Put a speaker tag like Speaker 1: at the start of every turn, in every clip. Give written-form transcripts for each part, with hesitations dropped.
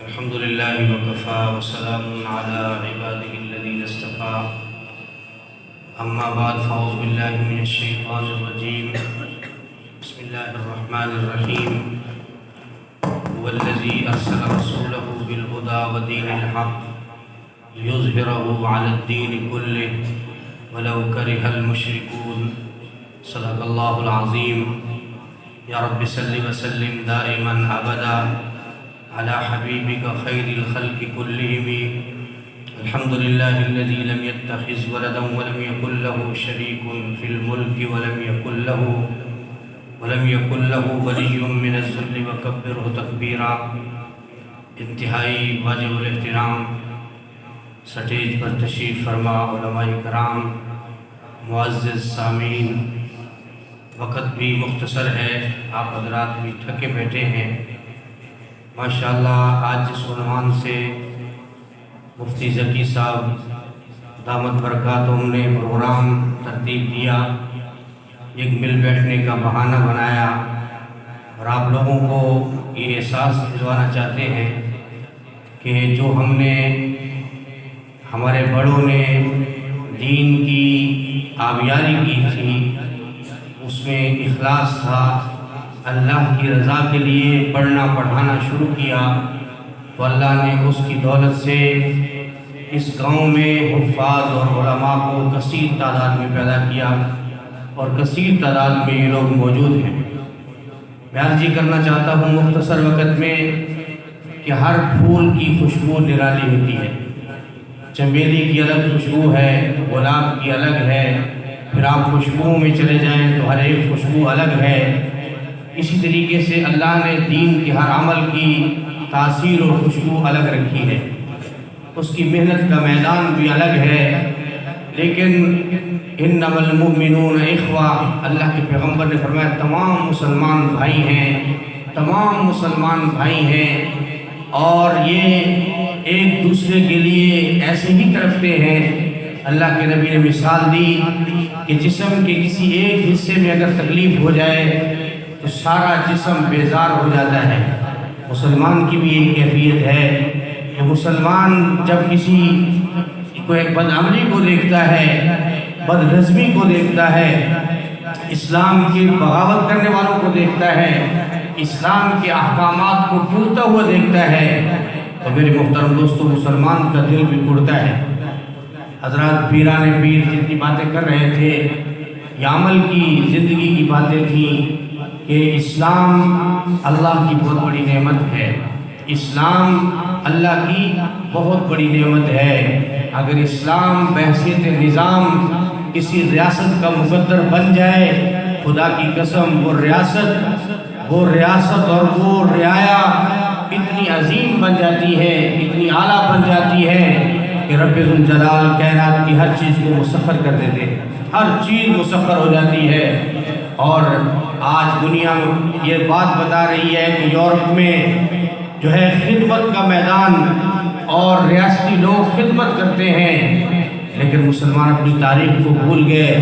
Speaker 1: الحمد لله وكفى وسلام على عباده الذين اصطفى أما بعد فأعوذ بالله من الشيطان الرجيم بسم الله الرحمن الرحيم هو الذي أرسل رسوله بالهدى ودين الحق ليظهره على الدين كله ولو كره المشركون صدق الله العظيم يا رب صل وسلم دائما أبدا على حبيبك خير الخلق كلهم الحمد لله الذي لم يتخذ ولدا ولم يكن له شريك في الملك ولم يكن له ولي من الذل وكبره تكبيرا۔ انتہائی واجب الاحترام سٹیج پر تشریف فرما علماء کرام، معزز سامعین، وقت بھی مختصر ہے، آپ حضرات بھی تھکے بیٹھے ہیں۔ ماشاءاللہ آج جس عنوان سے مفتی ذکی صاحب دامت برکاتہم نے پروگرام ترتیب دیا، ایک مل بیٹھنے کا بہانہ بنایا اور آپ لوگوں کو یہ احساس دلوانا چاہتے ہیں کہ جو ہم نے ہمارے بڑوں نے دین کی آبیاری کی تھی، اس میں اخلاص تھا، اللہ کی رضا کے لیے پڑھنا پڑھانا شروع کیا تو اللہ نے اس کی دولت سے اس گاؤں میں حفاظ اور علماء کو کثیر تعداد میں پیدا کیا اور کثیر تعداد میں یہ لوگ موجود ہیں۔ میں عرض یہ کرنا چاہتا ہوں مختصر وقت میں کہ ہر پھول کی خوشبو نرالی ہوتی ہے، چنبیلی کی الگ خوشبو ہے، گلاب کی الگ ہے، پھر آپ خوشبوؤں میں چلے جائیں تو ہر ایک خوشبو الگ ہے۔ اسی طریقے سے اللہ نے دین کے ہر عمل کی تاثیر اور خوشبو الگ رکھی ہے، اس کی محنت کا میدان بھی الگ ہے، لیکن انما المؤمنون اخوہ، اللہ کے پیغمبر نے فرمایا تمام مسلمان بھائی ہیں، تمام مسلمان بھائی ہیں، اور یہ ایک دوسرے کے لیے ایسے ہی تڑپتے ہیں۔ اللہ کے نبی نے مثال دی کہ جسم کے کسی ایک حصے میں اگر تکلیف ہو جائے تو سارا جسم بیزار ہو جاتا ہے۔ مسلمان کی بھی یہی کیفیت ہے کہ مسلمان جب کسی کوئی بدعملی کو دیکھتا ہے، بد نظمی کو دیکھتا ہے، اسلام کی بغاوت کرنے والوں کو دیکھتا ہے، اسلام کے احکامات کو ٹوٹتا ہوا دیکھتا ہے، تو میرے محترم دوستو مسلمان کا دل بھی ٹوٹتا ہے۔ حضرات پیران پیر جتنی باتیں کر رہے تھے یہ عمل کی زندگی کی باتیں تھیں کہ اسلام اللہ کی بہت بڑی نعمت ہے، اسلام اللہ کی بہت بڑی نعمت ہے۔ اگر اسلام بحیثیت نظام کسی ریاست کا مقدر بن جائے، خدا کی قسم وہ ریاست اور وہ رعایا اتنی عظیم بن جاتی ہے، اتنی اعلیٰ بن جاتی ہے کہ رب ذوالجلال کائنات کی ہر چیز کو مسخر کر دیتے، ہر چیز مسخر ہو جاتی ہے۔ اور آج دنیا یہ بات بتا رہی ہے کہ یورپ میں جو ہے خدمت کا میدان اور ریاستی لوگ خدمت کرتے ہیں، لیکن مسلمان اپنی تاریخ کو بھول گئے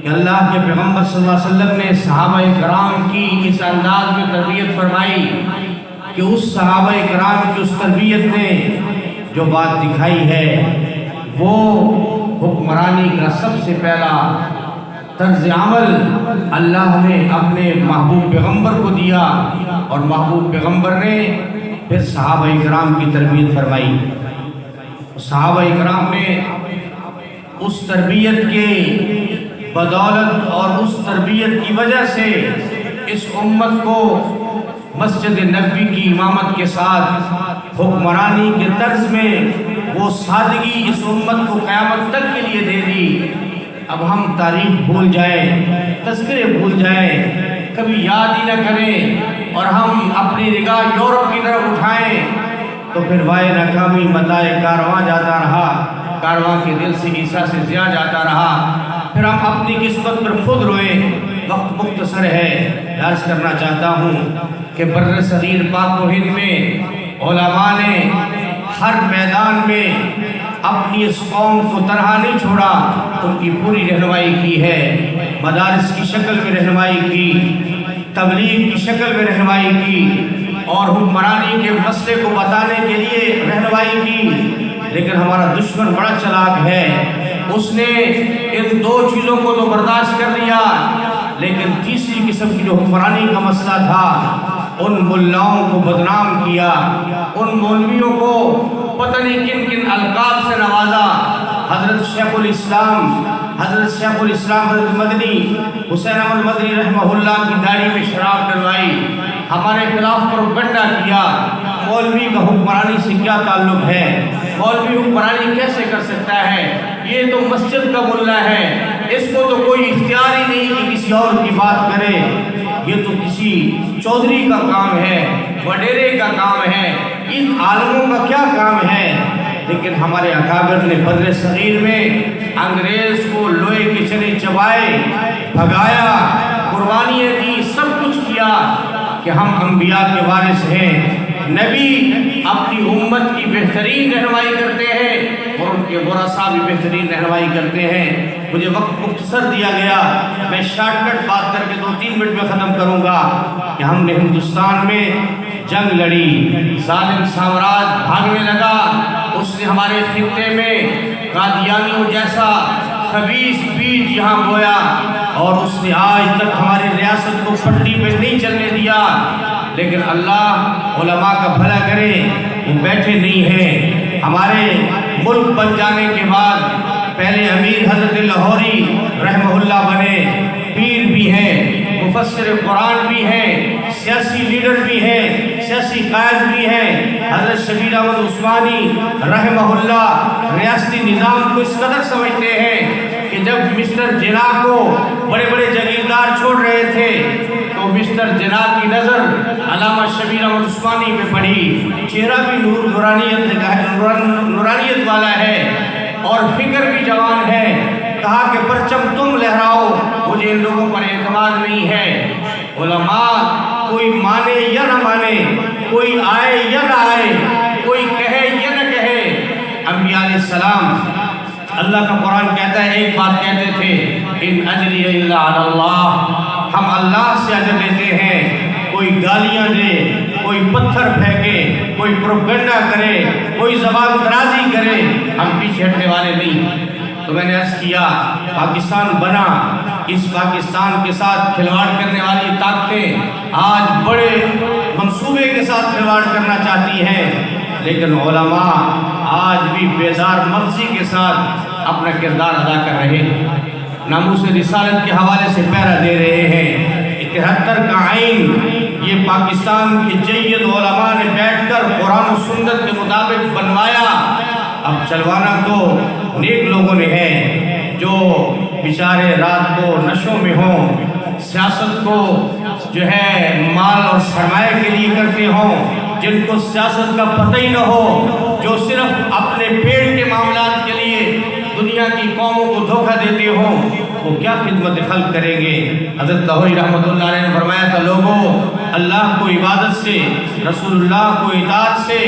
Speaker 1: کہ اللہ کے پیغمبر صلی اللہ علیہ وسلم نے صحابہ کرام کی اس انداز میں تربیت فرمائی کہ اس صحابہ کرام کی اس تربیت نے جو بات دکھائی ہے وہ حکمرانی کا سب سے پہلا طرز عمل اللہ نے اپنے محبوب پیغمبر کو دیا، اور محبوب پیغمبر نے پھر صحابہ کرام کی تربیت فرمائی۔ صحابہ کرام نے اس تربیت کے بدولت اور اس تربیت کی وجہ سے اس امت کو مسجد نبوی کی امامت کے ساتھ حکمرانی کے طرز میں وہ سادگی اس امت کو قیامت تک کے لیے دے دی۔ اب ہم تاریخ بھول جائیں، تذکرے بھول جائیں، کبھی یاد ہی نہ کریں اور ہم اپنی نگاہ یورپ کی طرف اٹھائیں تو پھر وائے ناکامی متائے کارواں جاتا رہا، کارواں کے دل سے عیسیٰ سے زیادہ جاتا رہا، پھر ہم اپنی قسمت پر خود روئیں۔ وقت مختصر ہے، عرض کرنا چاہتا ہوں کہ بر صغیر پاک و ہند میں علماء نے ہر میدان میں اپنی اس قوم کو طرح نہیں چھوڑا، ان کی پوری رہنمائی کی ہے، مدارس کی شکل میں رہنمائی کی، تبلیغ کی شکل میں رہنمائی کی، اور حکمرانی کے مسئلے کو بتانے کے لیے رہنمائی کی، لیکن ہمارا دشمن بڑا چلاک ہے، اس نے ان دو چیزوں کو تو برداشت کر لیا، لیکن تیسری قسم کی جو حکمرانی کا مسئلہ تھا ان ملاؤں کو بدنام کیا، ان مولویوں کو پتہ نہیں کن کن القاب سے نوازا۔ حضرت شیخ الاسلام حضرت مدنی حسین احمد مدنی رحمہ اللہ کی داڑھی میں شراب ڈلوائی، ہمارے خلاف پروپیگنڈا کیا۔ مولوی کا حکمرانی سے کیا تعلق ہے؟ مولوی حکمرانی کیسے کر سکتا ہے؟ یہ تو مسجد کا ملا ہے، اس کو تو کوئی اختیار ہی نہیں کہ کسی اور کی بات کرے، یہ تو کسی چودھری کا کام ہے، وڈیرے کا کام ہے، ان عالموں کا کیا کام ہے؟ لیکن ہمارے اکابر نے بر صغیر میں انگریز کو لوہے کے چنے چبائے، بھگایا، قربانیاں دی، سب کچھ کیا کہ ہم انبیاء کے وارث ہیں۔ نبی اپنی امت کی بہترین رہنمائی کرتے ہیں اور ان کے ورثاء بھی بہترین رہنمائی کرتے ہیں۔ مجھے وقت مختصر دیا گیا، میں شارٹ کٹ بات کر کے 2-3 منٹ میں ختم کروں گا کہ ہم نے ہندوستان میں جنگ لڑی، ظالم سامراج بھاگنے لگا، اس نے ہمارے خطے میں قادیانیوں جیسا خبیث بیج یہاں بویا اور اس نے آج تک ہماری ریاست کو پٹری پہ نہیں چلنے دیا، لیکن اللہ علماء کا بھلا کرے، وہ بیٹھے نہیں ہیں۔ ہمارے ملک بن جانے کے بعد پہلے امیر حضرت لاہوری رحمہ اللہ بنے، پیر بھی ہیں، مفسر قرآن بھی ہیں، سیاسی لیڈر بھی ہیں، سیاسی قائد بھی ہیں۔ حضرت شبیر احمد عثمانی رحمہ اللہ ریاستی نظام کو اس قدر سمجھتے ہیں کہ جب مسٹر جناح کو بڑے بڑے جاگیردار چھوڑ رہے تھے تو مسٹر جناح کی نظر علامہ شبیر احمد عثمانی پہ پڑی، چہرہ بھی نورانیت والا ہے اور فکر بھی جوان ہے، کہا کہ پرچم تم لہراؤ، مجھے ان لوگوں پر اعتماد نہیں ہے۔ علماء کوئی مانے یا نہ مانے، کوئی آئے یا نہ آئے، کوئی کہے یا نہ کہے، انبیاء علیہ السلام، اللہ کا قرآن کہتا ہے، ایک بات کہتے تھے، ان اجری الا علی اللہ، ہم اللہ سے اجر لیتے ہیں۔ کوئی گالیاں دے، کوئی پتھر پھینکے، کوئی پروپیگنڈا کرے، کوئی زبان درازی کرے، ہم پیچھے ہٹنے والے نہیں۔ تو میں نے عرض کیا، پاکستان بنا، اس پاکستان کے ساتھ کھلواڑ کرنے والی طاقتیں آج بڑے منصوبے کے ساتھ کھلواڑ کرنا چاہتی ہیں، لیکن علماء آج بھی بیدار مغزی کے ساتھ اپنا کردار ادا کر رہے ہیں، ناموس رسالت کے حوالے سے پہرا دے رہے ہیں۔ 73 کا آئین یہ پاکستان کے جید علماء نے بیٹھ کر قرآن و سنت کے مطابق بنوایا، اب چلوانا تو نیک لوگوں نے ہے، جو بیچارے رات کو نشوں میں ہوں، سیاست کو جو ہے مال اور سرمایہ کے لیے کرتے ہوں، جن کو سیاست کا پتہ ہی نہ ہو، جو صرف اپنے پیٹ کے معاملات کے لیے دنیا کی قوموں کو دھوکہ دیتے ہوں، وہ کیا خدمت خلق کریں گے؟ حضرت لاہوری رحمۃ اللہ علیہ نے فرمایا تھا، لوگوں اللہ کو عبادت سے، رسول اللہ کو اطاعت سے،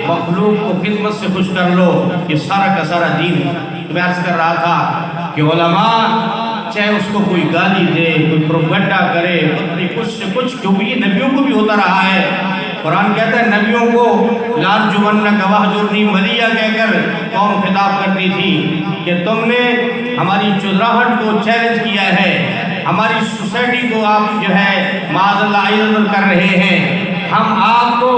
Speaker 1: مخلوق کو خدمت سے خوش کر لو، یہ سارا کا سارا دین ہے۔ تو میں عرض کر رہا تھا کہ علماء چاہے اس کو کوئی گالی دے، کوئی پروپیگنڈا کرے، اپنی کچھ سے کچھ، کیونکہ یہ نبیوں کو بھی ہوتا رہا ہے۔ قرآن کہتا ہے نبیوں کو لارجمنک وہجرنی ملیہ کہہ کر قوم خطاب کرتی تھی کہ تم نے ہماری چودراہٹ کو چیلنج کیا ہے، ہماری سوسائٹی کو آپ جو ہے معاذ اللہ عزت کر رہے ہیں، ہم آپ کو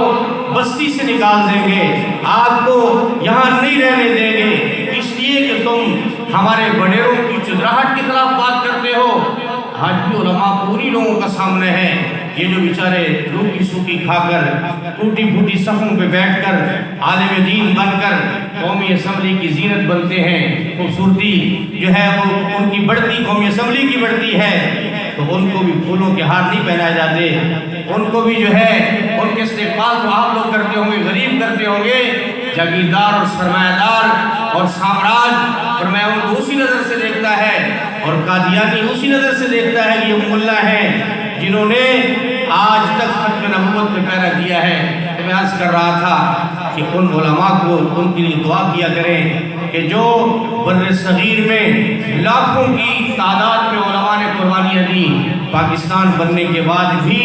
Speaker 1: بستی سے نکال دیں گے، آپ کو یہاں نہیں رہنے دیں گے، اس لیے کہ تم ہمارے وڈیروں کی چودراہٹ کے خلاف بات کرتے ہو۔ آج بھی علماء پوری لوگوں کا سامنے ہے، یہ جو بیچارے روکی سوکی کھا کر ٹوٹی پھوٹی صفوں پہ بیٹھ کر عالم دین بن کر قومی اسمبلی کی زینت بنتے ہیں، خوبصورتی جو ہے وہ ان کی بڑھتی، قومی اسمبلی کی بڑھتی ہے، تو ان کو بھی پھولوں کے ہار نہیں پہنائے جاتے، ان کو بھی جو ہے ان کے استقبال تو آپ لوگ کرتے ہوں گے، غریب کرتے ہوں گے، جاگیردار اور سرمایہ دار اور سامراج، اور میں ان کو اسی نظر سے دیکھتا ہے، اور قادیانی اسی نظر سے دیکھتا ہے کہ یہ ملا ہیں جنہوں نے آج تک ختم نبوت میں پہرا دیا ہے۔ تو میں عرض کر رہا تھا کہ ان علماء کو ان کے لیے دعا کیا کریں کہ جو بر صغیر میں لاکھوں کی تعداد میں علماء نے قربانیاں دی، پاکستان بننے کے بعد بھی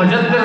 Speaker 1: 75